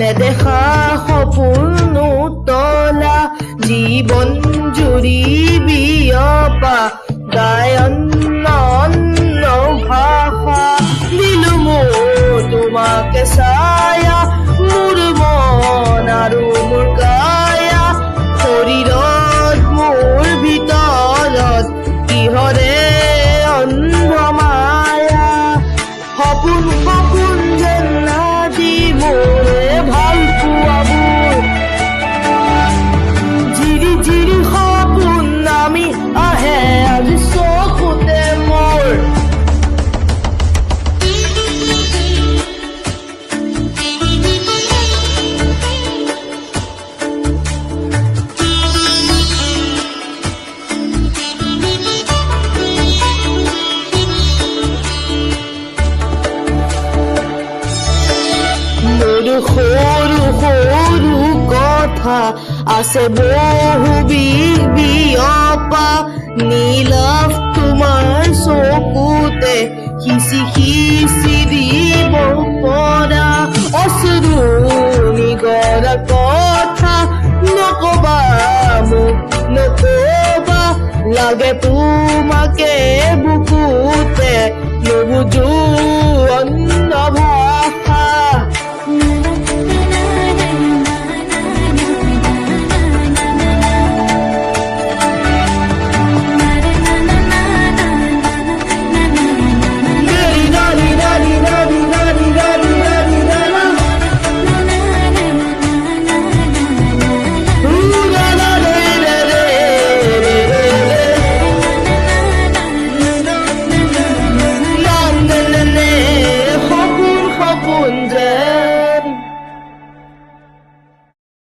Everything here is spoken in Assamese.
নেদেখা সপোন উতলা জীৱন জুৰি বিয়পা গাই অন্য অন্য ভাষা দিলো মোৰ তোমাকে ছায়া মোৰ মন আৰু মোৰ কায়া শৰীৰত মোৰ ভিতৰত কিহৰে অন্ধ মায়া সপোন সপোন যেন আজি মোৰে ভাল পোৱাবোৰ ঝিৰি ঝিৰি সপোন নামি আহে আজি চকুতে মোৰ সৰু সৰু কথা আছে বহু বিয়পা নীলাভ তোমাৰ চকুতে সিঁচি সিঁচি দিব পৰা অশ্ৰু নিগৰা কথা নকবা মোক নকবা লাগে তোমাকে বুকুতে নুবুজো অন্য